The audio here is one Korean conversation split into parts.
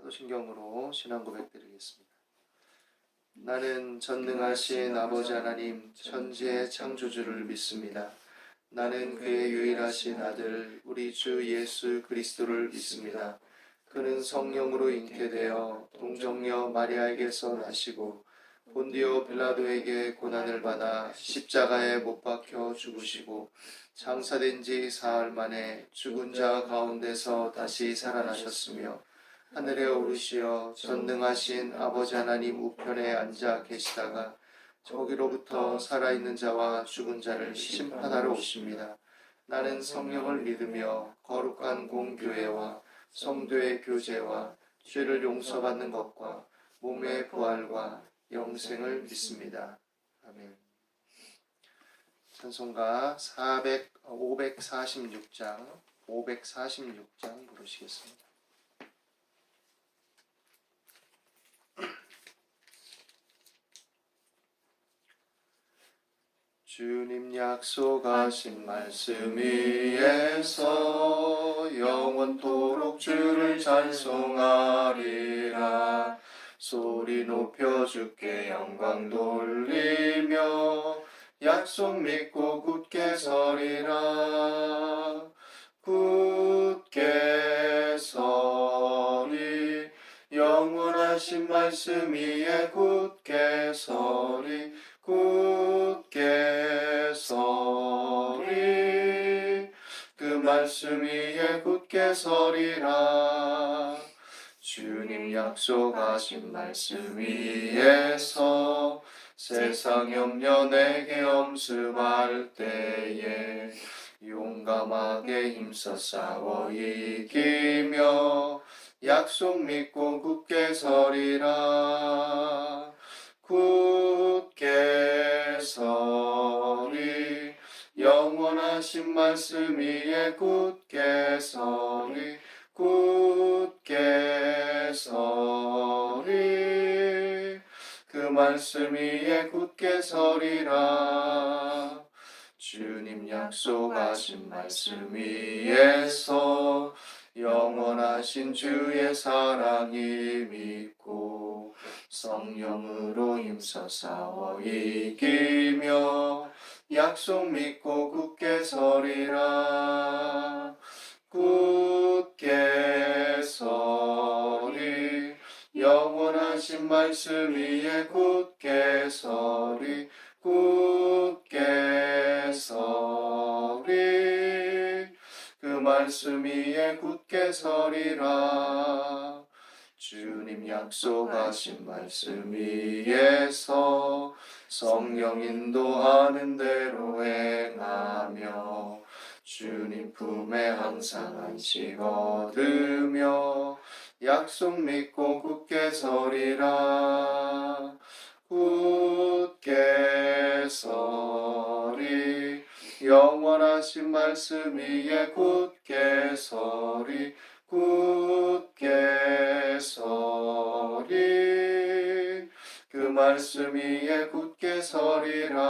사도신경으로 신앙 고백 드리겠습니다. 나는 전능하신 아버지 하나님 천지의 창조주를 믿습니다. 나는 그의 유일하신 아들 우리 주 예수 그리스도를 믿습니다. 그는 성령으로 잉태되어 동정녀 마리아에게서 나시고 본디오 빌라도에게 고난을 받아 십자가에 못 박혀 죽으시고 장사된 지 사흘 만에 죽은 자 가운데서 다시 살아나셨으며 하늘에 오르시어 전능하신 아버지 하나님 우편에 앉아 계시다가 저기로부터 살아있는 자와 죽은 자를 심판하러 오십니다. 나는 성령을 믿으며 거룩한 공교회와 성도의 교제와 죄를 용서받는 것과 몸의 부활과 영생을 믿습니다. 아멘. 찬송가 546장 부르시겠습니다. 주님 약속하신 말씀 위에서 영원토록 주를 찬송하리라. 소리 높여 주께 영광 돌리며 약속 믿고 굳게 서리라. 굳게 서리 영원하신 말씀 위에 굳게 서리 굳게 서리 그 말씀 위에 굳게 서리라. 주님 약속하신 말씀 위에서 세상 염려 내게 엄습할 때에 용감하게 힘써 싸워 이기며 약속 믿고 굳게 서리라. 굳게 서리 영원하신 말씀 위에 굳게 서리 굳게 서리 그 말씀 위에 굳게 서리라. 주님 약속하신 말씀 위에서 영원하신 주의 사랑이 믿고 성령으로 힘써 싸워 이기며 약속 믿고 굳게 서리라. 굳게 서리 영원하신 말씀 위에 굳게 서리 굳게 서리 그 말씀 위에 굳게 서리라. 주님 약속하신 말씀 위에서 성령 인도하는 대로 행하며 주님 품에 항상 안식 얻으며 약속 믿고 굳게 서리라. 굳게 서리 영원하신 말씀 위에 굳게 서리 굳게 서리 그 말씀 위에 굳게 서리라.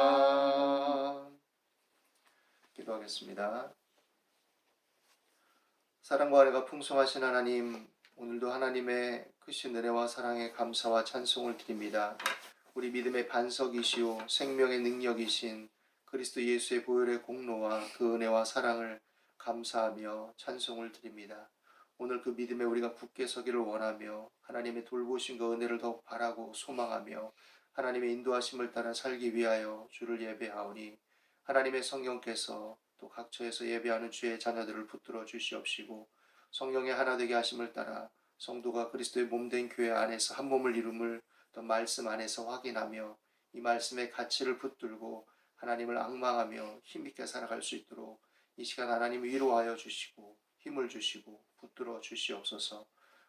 기도하겠습니다. 사랑과 은혜가 풍성하신 하나님, 오늘도 하나님의 크신 은혜와 사랑에 감사와 찬송을 드립니다. 우리 믿음의 반석이시오 생명의 능력이신 그리스도 예수의 보혈의 공로와 그 은혜와 사랑을 감사하며 찬송을 드립니다. 오늘 그 믿음에 우리가 굳게 서기를 원하며 하나님의 돌보심과 은혜를 더욱 바라고 소망하며 하나님의 인도하심을 따라 살기 위하여 주를 예배하오니 하나님의 성령께서 또 각처에서 예배하는 주의 자녀들을 붙들어 주시옵시고 성령의 하나 되게 하심을 따라 성도가 그리스도의 몸된 교회 안에서 한 몸을 이룸을 또 말씀 안에서 확인하며 이 말씀의 가치를 붙들고 하나님을 앙망하며 힘있게 살아갈 수 있도록 이 시간 하나님 위로하여 주시고 힘을 주시고 붙들어 주시옵소서.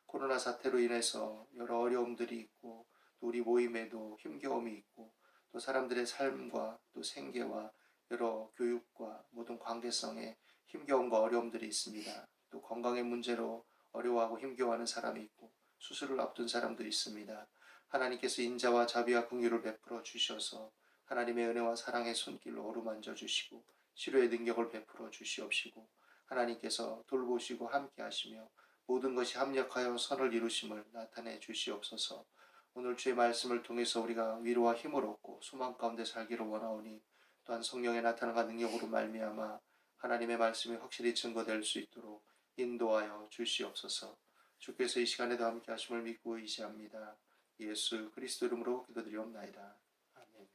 코로나 사태로 인해서 여러 어려움들이 있고 또 우리 모임에도 힘겨움이 있고 또 사람들의 삶과 또 생계와 여러 교육과 모든 관계성에 힘겨움과 어려움들이 있습니다. 또 건강의 문제로 어려워하고 힘겨워하는 사람이 있고 수술을 앞둔 사람도 있습니다. 하나님께서 인자와 자비와 긍휼을 베풀어 주셔서 하나님의 은혜와 사랑의 손길로 어루만져 주시고 치료의 능력을 베풀어 주시옵시고 하나님께서 돌보시고 함께 하시며 모든 것이 합력하여 선을 이루심을 나타내 주시옵소서. 오늘 주의 말씀을 통해서 우리가 위로와 힘을 얻고 소망 가운데 살기를 원하오니 또한 성령의 나타남과 능력으로 말미암아 하나님의 말씀이 확실히 증거될 수 있도록 인도하여 주시옵소서. 주께서 이 시간에도 함께 하심을 믿고 의지합니다. 예수 그리스도 이름으로 기도드리옵나이다. 아멘.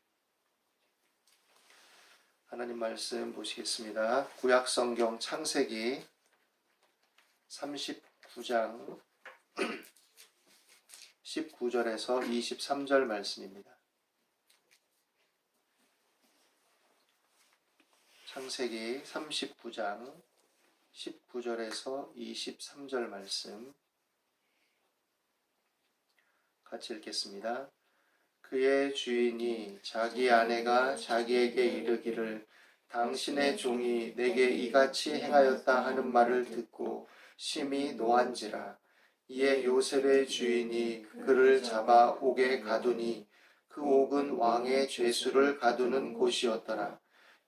하나님 말씀 보시겠습니다. 구약 성경 창세기 39장 19절에서 23절 말씀입니다. 창세기 39장 19절에서 23절 말씀 같이 읽겠습니다. 그의 주인이 자기 아내가 자기에게 이르기를 당신의 종이 내게 이같이 행하였다 하는 말을 듣고 심히 노한지라. 이에 요셉의 주인이 그를 잡아 옥에 가두니 그 옥은 왕의 죄수를 가두는 곳이었더라.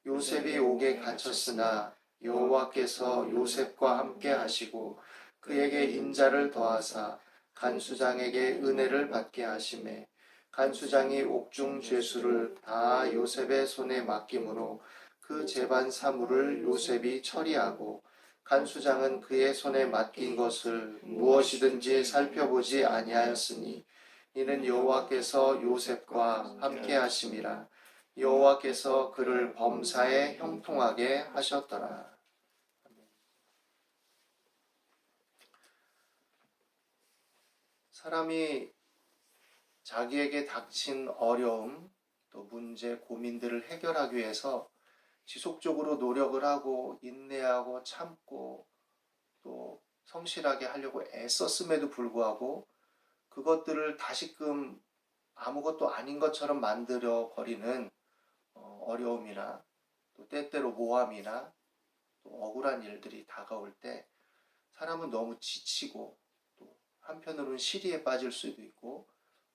요셉이 옥에 갇혔으나 여호와께서 요셉과 함께 하시고 그에게 인자를 더하사 간수장에게 은혜를 받게 하시매 간수장이 옥중 죄수를 다 요셉의 손에 맡김으로 그 재반 사물을 요셉이 처리하고 간수장은 그의 손에 맡긴 것을 무엇이든지 살펴보지 아니하였으니 이는 여호와께서 요셉과 함께 하심이라. 여호와께서 그를 범사에 형통하게 하셨더라. 사람이 자기에게 닥친 어려움, 또 문제, 고민들을 해결하기 위해서 지속적으로 노력을 하고 인내하고 참고 또 성실하게 하려고 애썼음에도 불구하고 그것들을 다시금 아무것도 아닌 것처럼 만들어 버리는 어려움이나 또 때때로 모함이나 또 억울한 일들이 다가올 때 사람은 너무 지치고 또 한편으로는 시리에 빠질 수도 있고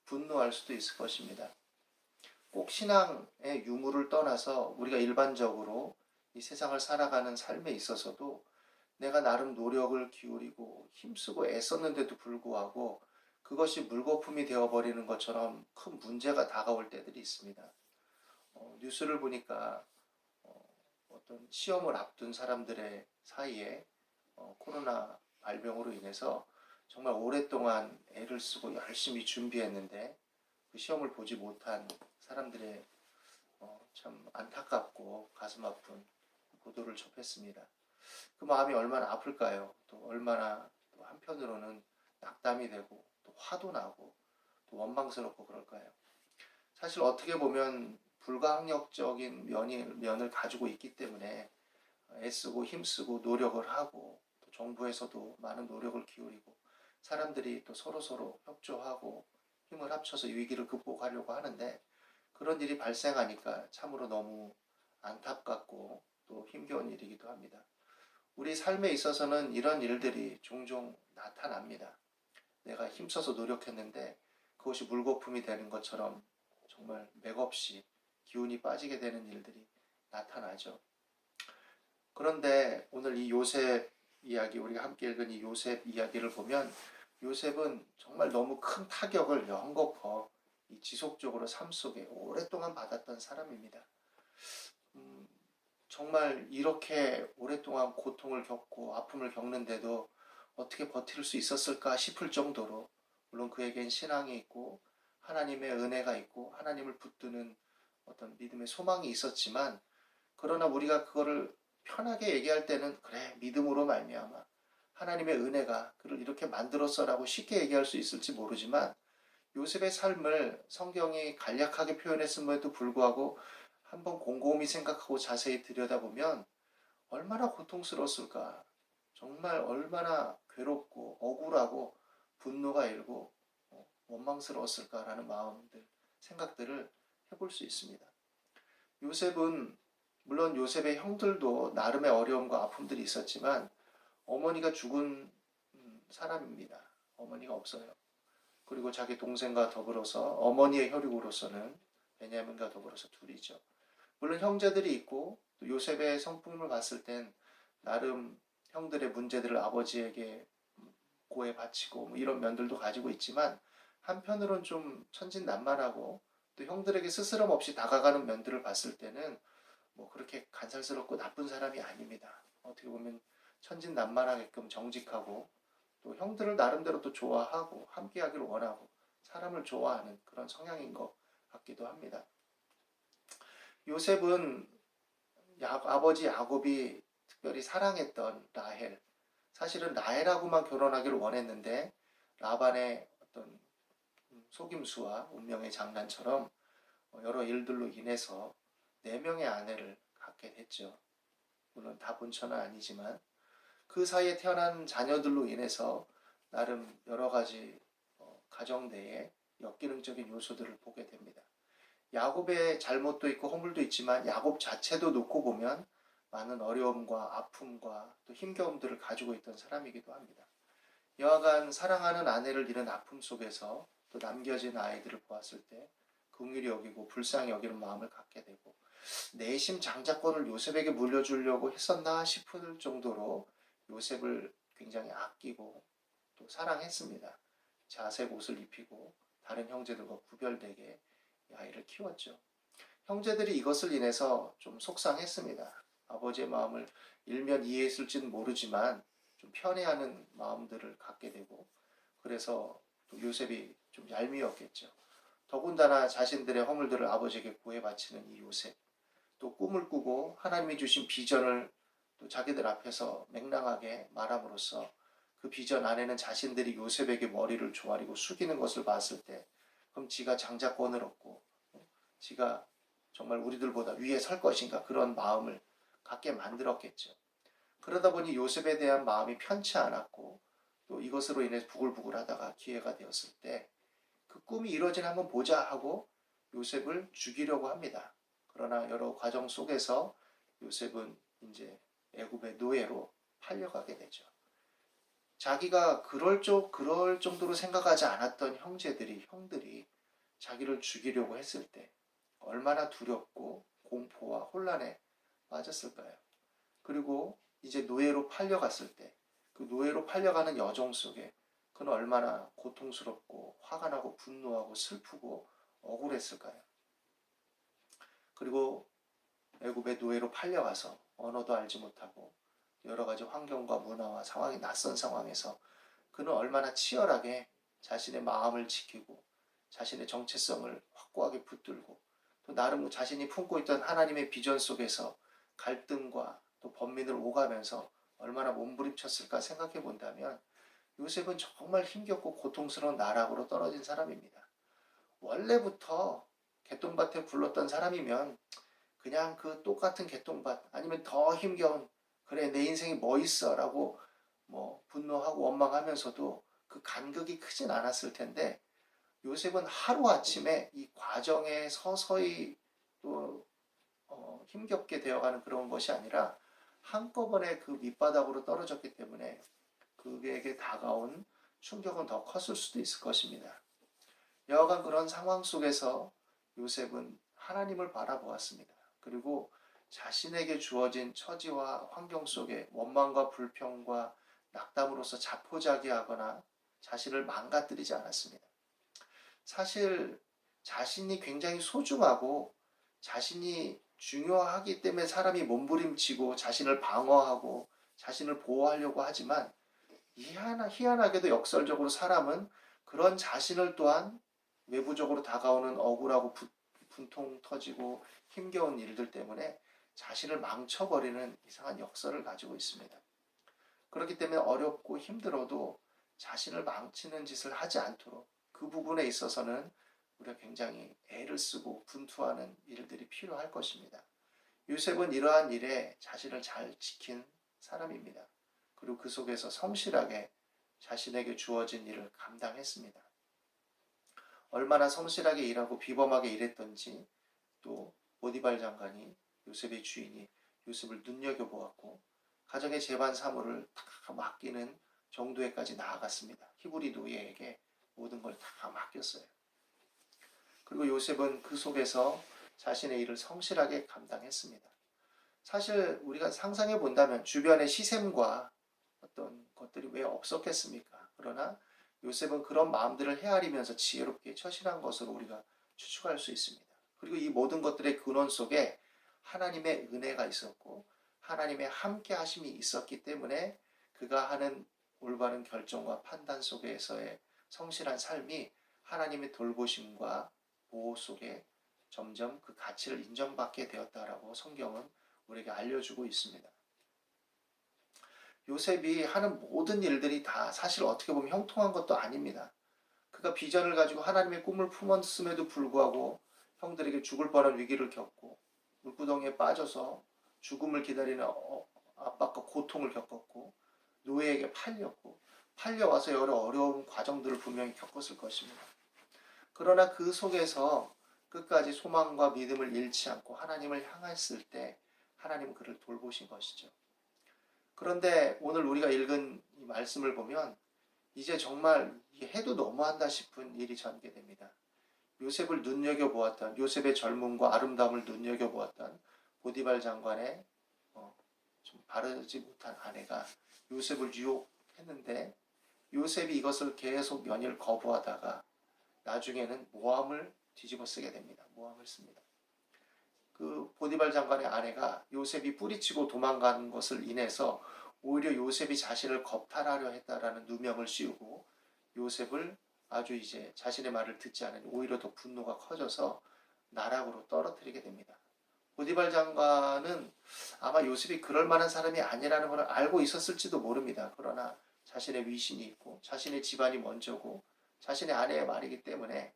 분노할 수도 있을 것입니다. 꼭 신앙의 유무를 떠나서 우리가 일반적으로 이 세상을 살아가는 삶에 있어서도 내가 나름 노력을 기울이고 힘쓰고 애썼는데도 불구하고 그것이 물거품이 되어버리는 것처럼 큰 문제가 다가올 때들이 있습니다. 뉴스를 보니까 어떤 시험을 앞둔 사람들의 사이에 코로나 발병으로 인해서 정말 오랫동안 애를 쓰고 열심히 준비했는데 그 시험을 보지 못한 사람들의 참 안타깝고 가슴 아픈 보도를 접했습니다. 그 마음이 얼마나 아플까요? 또 얼마나 또 한편으로는 낙담이 되고 또 화도 나고 또 원망스럽고 그럴까요? 사실 어떻게 보면 불가항력적인 면을 가지고 있기 때문에 애쓰고 힘쓰고 노력을 하고 또 정부에서도 많은 노력을 기울이고 사람들이 또 서로 협조하고 힘을 합쳐서 위기를 극복하려고 하는데 그런 일이 발생하니까 참으로 너무 안타깝고 또 힘겨운 일이기도 합니다. 우리 삶에 있어서는 이런 일들이 종종 나타납니다. 내가 힘써서 노력했는데 그것이 물거품이 되는 것처럼 정말 맥없이 기운이 빠지게 되는 일들이 나타나죠. 그런데 오늘 이 요셉 이야기, 우리가 함께 읽은 이 요셉 이야기를 보면 요셉은 정말 너무 큰 타격을 연거푸 이 지속적으로 삶 속에 오랫동안 받았던 사람입니다. 정말 이렇게 오랫동안 고통을 겪고 아픔을 겪는데도 어떻게 버틸 수 있었을까 싶을 정도로 물론 그에겐 신앙이 있고 하나님의 은혜가 있고 하나님을 붙드는 어떤 믿음의 소망이 있었지만 그러나 우리가 그거를 편하게 얘기할 때는 그래 믿음으로 말미암아 하나님의 은혜가 그를 이렇게 만들었어라고 쉽게 얘기할 수 있을지 모르지만 요셉의 삶을 성경이 간략하게 표현했음에도 불구하고 한번 곰곰이 생각하고 자세히 들여다보면 얼마나 고통스러웠을까, 정말 얼마나 괴롭고 억울하고 분노가 일고 원망스러웠을까라는 마음들, 생각들을 해볼 수 있습니다. 요셉은 물론 요셉의 형들도 나름의 어려움과 아픔들이 있었지만 어머니가 죽은 사람입니다. 어머니가 없어요. 그리고 자기 동생과 더불어서 어머니의 혈육으로서는 베냐민과 더불어서 둘이죠. 물론 형제들이 있고 또 요셉의 성품을 봤을 땐 나름 형들의 문제들을 아버지에게 고해 바치고 뭐 이런 면들도 가지고 있지만 한편으론 좀 천진난만하고 또 형들에게 스스럼 없이 다가가는 면들을 봤을 때는 뭐 그렇게 간살스럽고 나쁜 사람이 아닙니다. 어떻게 보면 천진난만하게끔 정직하고 또 형들을 나름대로 또 좋아하고 함께하기를 원하고 사람을 좋아하는 그런 성향인 것 같기도 합니다. 요셉은 아버지 야곱이 특별히 사랑했던 라헬, 사실은 라헬하고만 결혼하기를 원했는데 라반의 어떤 속임수와 운명의 장난처럼 여러 일들로 인해서 4명의 아내를 갖게 됐죠. 물론 다 본처는 아니지만 그 사이에 태어난 자녀들로 인해서 나름 여러 가지 가정 내에 역기능적인 요소들을 보게 됩니다. 야곱의 잘못도 있고 허물도 있지만 야곱 자체도 놓고 보면 많은 어려움과 아픔과 또 힘겨움들을 가지고 있던 사람이기도 합니다. 여하간 사랑하는 아내를 잃은 아픔 속에서 또 남겨진 아이들을 보았을 때 긍휼히 여기고 불쌍히 여기는 마음을 갖게 되고 내심 장자권을 요셉에게 물려주려고 했었나 싶을 정도로 요셉을 굉장히 아끼고 또 사랑했습니다. 자색 옷을 입히고 다른 형제들과 구별되게 아이를 키웠죠. 형제들이 이것을 인해서 좀 속상했습니다. 아버지의 마음을 일면 이해했을지는 모르지만 좀 편애하는 마음들을 갖게 되고 그래서 또 요셉이 좀 얄미웠겠죠. 더군다나 자신들의 허물들을 아버지에게 구해 바치는 이 요셉, 또 꿈을 꾸고 하나님이 주신 비전을 또 자기들 앞에서 맹랑하게 말함으로써 그 비전 안에는 자신들이 요셉에게 머리를 조아리고 숙이는 것을 봤을 때 그럼 지가 장자권을 얻고 지가 정말 우리들보다 위에 설 것인가 그런 마음을 갖게 만들었겠죠. 그러다 보니 요셉에 대한 마음이 편치 않았고 또 이것으로 인해 부글부글 하다가 기회가 되었을 때 그 꿈이 이루어지나 한번 보자 하고 요셉을 죽이려고 합니다. 그러나 여러 과정 속에서 요셉은 이제 애굽의 노예로 팔려가게 되죠. 자기가 그럴 정도로 생각하지 않았던 형들이 자기를 죽이려고 했을 때 얼마나 두렵고 공포와 혼란에 빠졌을까요? 그리고 이제 노예로 팔려갔을 때 그 노예로 팔려가는 여정 속에 그는 얼마나 고통스럽고 화가 나고 분노하고 슬프고 억울했을까요? 그리고 애굽의 노예로 팔려가서 언어도 알지 못하고 여러 가지 환경과 문화와 상황이 낯선 상황에서 그는 얼마나 치열하게 자신의 마음을 지키고 자신의 정체성을 확고하게 붙들고 또 나름 자신이 품고 있던 하나님의 비전 속에서 갈등과 또 번민을 오가면서 얼마나 몸부림쳤을까 생각해 본다면 요셉은 정말 힘겹고 고통스러운 나락으로 떨어진 사람입니다. 원래부터 개똥밭에 굴렀던 사람이면 그냥 그 똑같은 개똥밭 아니면 더 힘겨운 그래 내 인생이 뭐 있어 라고 뭐 분노하고 원망하면서도 그 간극이 크진 않았을 텐데 요셉은 하루아침에 이 과정에 서서히 또 힘겹게 되어가는 그런 것이 아니라 한꺼번에 그 밑바닥으로 떨어졌기 때문에 그에게 다가온 충격은 더 컸을 수도 있을 것입니다. 여하간 그런 상황 속에서 요셉은 하나님을 바라보았습니다. 그리고 자신에게 주어진 처지와 환경 속에 원망과 불평과 낙담으로서 자포자기하거나 자신을 망가뜨리지 않았습니다. 사실 자신이 굉장히 소중하고 자신이 중요하기 때문에 사람이 몸부림치고 자신을 방어하고 자신을 보호하려고 하지만 희한하게도 역설적으로 사람은 그런 자신을 또한 외부적으로 다가오는 억울하고 분통 터지고 힘겨운 일들 때문에 자신을 망쳐버리는 이상한 역설을 가지고 있습니다. 그렇기 때문에 어렵고 힘들어도 자신을 망치는 짓을 하지 않도록 그 부분에 있어서는 우리가 굉장히 애를 쓰고 분투하는 일들이 필요할 것입니다. 요셉은 이러한 일에 자신을 잘 지킨 사람입니다. 그리고 그 속에서 성실하게 자신에게 주어진 일을 감당했습니다. 얼마나 성실하게 일하고 비범하게 일했던지 또 보디발 장관이 요셉의 주인이 요셉을 눈여겨보았고 가정의 재반 사무를 다 맡기는 정도에까지 나아갔습니다. 히브리 노예에게 모든 걸 다 맡겼어요. 그리고 요셉은 그 속에서 자신의 일을 성실하게 감당했습니다. 사실 우리가 상상해 본다면 주변의 시샘과 어떤 것들이 왜 없었겠습니까? 그러나 요셉은 그런 마음들을 헤아리면서 지혜롭게 처신한 것으로 우리가 추측할 수 있습니다. 그리고 이 모든 것들의 근원 속에 하나님의 은혜가 있었고 하나님의 함께 하심이 있었기 때문에 그가 하는 올바른 결정과 판단 속에서의 성실한 삶이 하나님의 돌보심과 보호 속에 점점 그 가치를 인정받게 되었다라고 성경은 우리에게 알려주고 있습니다. 요셉이 하는 모든 일들이 다 사실 어떻게 보면 형통한 것도 아닙니다. 그가 비전을 가지고 하나님의 꿈을 품었음에도 불구하고 형들에게 죽을 뻔한 위기를 겪고 물구덩이에 빠져서 죽음을 기다리는 압박과 고통을 겪었고 노예에게 팔려와서 여러 어려운 과정들을 분명히 겪었을 것입니다. 그러나 그 속에서 끝까지 소망과 믿음을 잃지 않고 하나님을 향했을 때 하나님은 그를 돌보신 것이죠. 그런데 오늘 우리가 읽은 이 말씀을 보면 이제 정말 해도 너무한다 싶은 일이 전개됩니다. 요셉을 눈여겨보았던, 요셉의 젊음과 아름다움을 눈여겨보았던 보디발 장관의 좀 바르지 못한 아내가 요셉을 유혹했는데 요셉이 이것을 계속 연일 거부하다가 나중에는 모함을 뒤집어 쓰게 됩니다. 모함을 씁니다. 그 보디발 장관의 아내가 요셉이 뿌리치고 도망간 것을 인해서 오히려 요셉이 자신을 겁탈하려 했다라는 누명을 씌우고 요셉을 아주 이제 자신의 말을 듣지 않으니 오히려 더 분노가 커져서 나락으로 떨어뜨리게 됩니다. 보디발 장관은 아마 요셉이 그럴 만한 사람이 아니라는 걸 알고 있었을지도 모릅니다. 그러나 자신의 위신이 있고 자신의 집안이 먼저고 자신의 아내의 말이기 때문에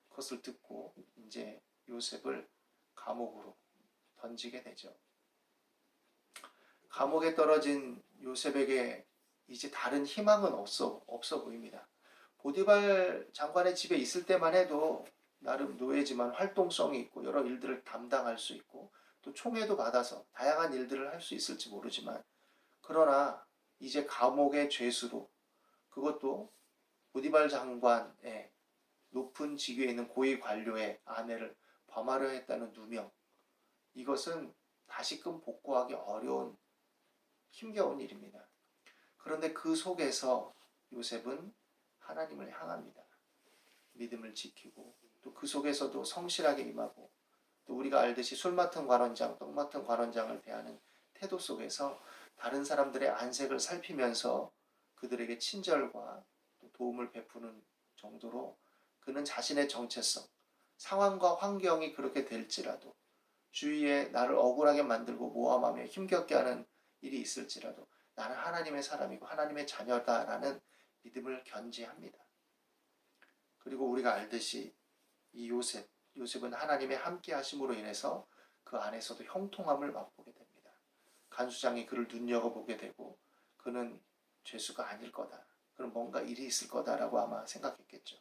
그것을 듣고 이제 요셉을 감옥으로 던지게 되죠. 감옥에 떨어진 요셉에게 이제 다른 희망은 없어 보입니다. 보디발 장관의 집에 있을 때만 해도 나름 노예지만 활동성이 있고 여러 일들을 담당할 수 있고 또 총애도 받아서 다양한 일들을 할 수 있을지 모르지만 그러나 이제 감옥의 죄수로 그것도 보디발 장관의 높은 직위에 있는 고위 관료의 아내를 범하려 했다는 누명 이것은 다시금 복구하기 어려운 힘겨운 일입니다. 그런데 그 속에서 요셉은 하나님을 향합니다. 믿음을 지키고 또 그 속에서도 성실하게 임하고 또 우리가 알듯이 술 맡은 관원장, 떡 맡은 관원장을 대하는 태도 속에서 다른 사람들의 안색을 살피면서 그들에게 친절과 또 도움을 베푸는 정도로 그는 자신의 정체성, 상황과 환경이 그렇게 될지라도 주위에 나를 억울하게 만들고 모함하며 힘겹게 하는 일이 있을지라도 나는 하나님의 사람이고 하나님의 자녀다라는 믿음을 견지합니다. 그리고 우리가 알듯이 이 요셉은 하나님의 함께 하심으로 인해서 그 안에서도 형통함을 맛보게 됩니다. 간수장이 그를 눈여겨보게 되고 그는 죄수가 아닐 거다. 그럼 뭔가 일이 있을 거다라고 아마 생각했겠죠.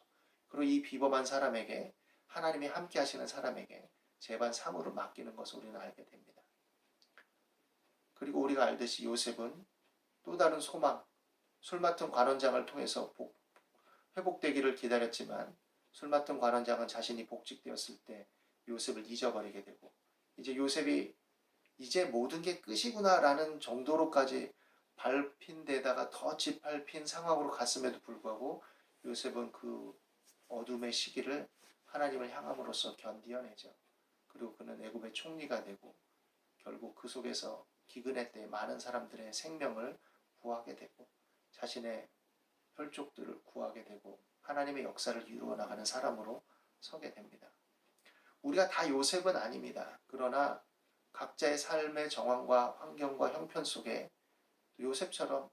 그리고 이 비범한 사람에게 하나님이 함께 하시는 사람에게 제반 사무를 맡기는 것을 우리는 알게 됩니다. 그리고 우리가 알듯이 요셉은 또 다른 소망, 술 맡은 관원장을 통해서 회복되기를 기다렸지만 술 맡은 관원장은 자신이 복직되었을 때 요셉을 잊어버리게 되고 이제 요셉이 이제 모든 게 끝이구나라는 정도로까지 밟힌 데다가 더 짓밟힌 상황으로 갔음에도 불구하고 요셉은 그 어둠의 시기를 하나님을 향함으로써 견디어내죠. 그리고 그는 애굽의 총리가 되고 결국 그 속에서 기근의 때 많은 사람들의 생명을 구하게 되고 자신의 혈족들을 구하게 되고 하나님의 역사를 이루어 나가는 사람으로 서게 됩니다. 우리가 다 요셉은 아닙니다. 그러나 각자의 삶의 정황과 환경과 형편 속에 요셉처럼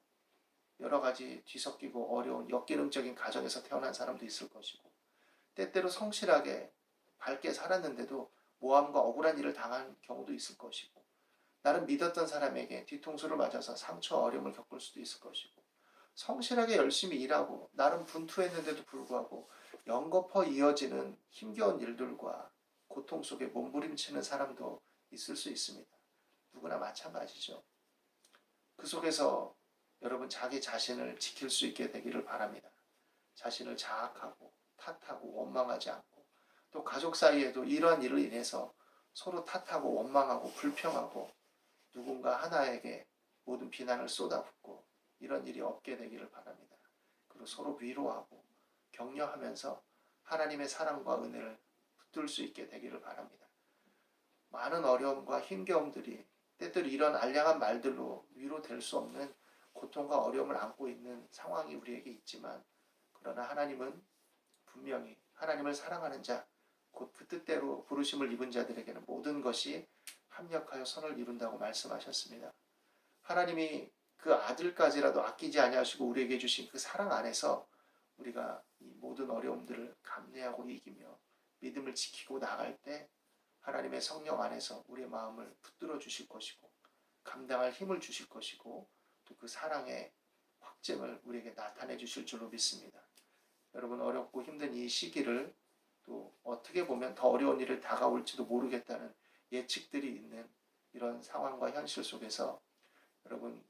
여러 가지 뒤섞이고 어려운 역기능적인 가정에서 태어난 사람도 있을 것이고 때때로 성실하게 밝게 살았는데도 모함과 억울한 일을 당한 경우도 있을 것이고 나는 믿었던 사람에게 뒤통수를 맞아서 상처와 어려움을 겪을 수도 있을 것이고 성실하게 열심히 일하고 나름 분투했는데도 불구하고 연거푸 이어지는 힘겨운 일들과 고통 속에 몸부림치는 사람도 있을 수 있습니다. 누구나 마찬가지죠. 그 속에서 여러분 자기 자신을 지킬 수 있게 되기를 바랍니다. 자신을 자학하고 탓하고 원망하지 않고 또 가족 사이에도 이러한 일을 인해서 서로 탓하고 원망하고 불평하고 누군가 하나에게 모든 비난을 쏟아붓고 이런 일이 없게 되기를 바랍니다. 또 서로 위로하고 격려하면서 하나님의 사랑과 은혜를 붙들 수 있게 되기를 바랍니다. 많은 어려움과 힘겨움들이 때때로 이런 알량한 말들로 위로될 수 없는 고통과 어려움을 안고 있는 상황이 우리에게 있지만, 그러나 하나님은 분명히 하나님을 사랑하는 자, 곧 그 뜻대로 부르심을 입은 자들에게는 모든 것이 합력하여 선을 이룬다고 말씀하셨습니다. 하나님이 그 아들까지라도 아끼지 아니하시고 우리에게 주신 그 사랑 안에서 우리가 이 모든 어려움들을 감내하고 이기며 믿음을 지키고 나갈 때 하나님의 성령 안에서 우리의 마음을 붙들어 주실 것이고 감당할 힘을 주실 것이고 또 그 사랑의 확증을 우리에게 나타내 주실 줄로 믿습니다. 여러분, 어렵고 힘든 이 시기를 또 어떻게 보면 더 어려운 일을 다가올지도 모르겠다는 예측들이 있는 이런 상황과 현실 속에서 여러분,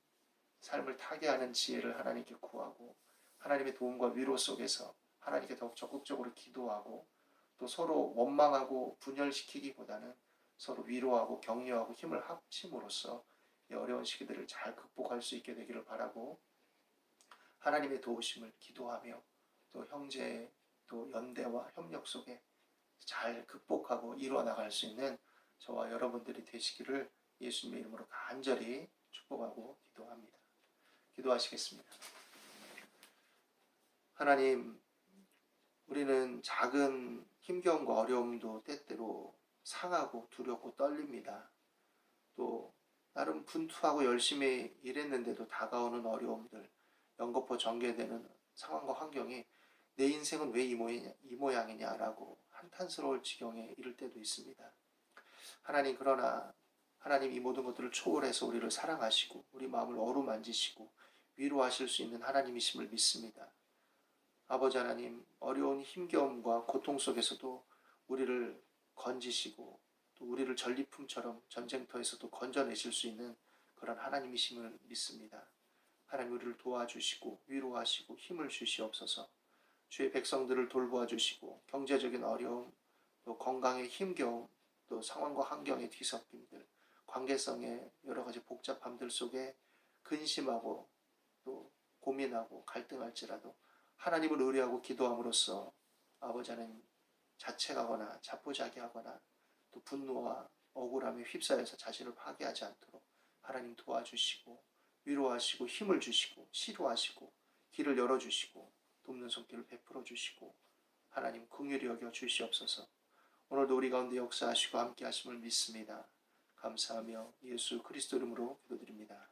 삶을 타개하는 지혜를 하나님께 구하고 하나님의 도움과 위로 속에서 하나님께 더욱 적극적으로 기도하고 또 서로 원망하고 분열시키기보다는 서로 위로하고 격려하고 힘을 합침으로써 이 어려운 시기들을 잘 극복할 수 있게 되기를 바라고, 하나님의 도우심을 기도하며 또 형제의 또 연대와 협력 속에 잘 극복하고 이루어 나갈 수 있는 저와 여러분들이 되시기를 예수님의 이름으로 간절히 축복하고 기도합니다. 기도하시겠습니다. 하나님, 우리는 작은 힘겨움과 어려움도 때때로 상하고 두렵고 떨립니다. 또 나름 분투하고 열심히 일했는데도 다가오는 어려움들, 연거푸 전개되는 상황과 환경이 내 인생은 왜 이 모양이냐라고 한탄스러울 지경에 이를 때도 있습니다. 하나님, 그러나 하나님 이 모든 것들을 초월해서 우리를 사랑하시고 우리 마음을 어루만지시고 위로하실 수 있는 하나님이심을 믿습니다. 아버지 하나님, 어려운 힘겨움과 고통 속에서도 우리를 건지시고 또 우리를 전리품처럼 전쟁터에서도 건져내실 수 있는 그런 하나님이심을 믿습니다. 하나님, 우리를 도와주시고 위로하시고 힘을 주시옵소서. 주의 백성들을 돌보아 주시고 경제적인 어려움, 또 건강의 힘겨움, 또 상황과 환경의 뒤섞임들, 관계성의 여러 가지 복잡함들 속에 근심하고 또 고민하고 갈등할지라도 하나님을 의뢰하고 기도함으로써 아버지 하나님 자책하거나 자포자기하거나 또 분노와 억울함에 휩싸여서 자신을 파괴하지 않도록 하나님 도와주시고 위로하시고 힘을 주시고 치료하시고 길을 열어주시고 돕는 손길을 베풀어 주시고 하나님 긍휼히 여겨 주시옵소서. 오늘도 우리 가운데 역사하시고 함께 하심을 믿습니다. 감사하며 예수 그리스도 이름으로 기도드립니다.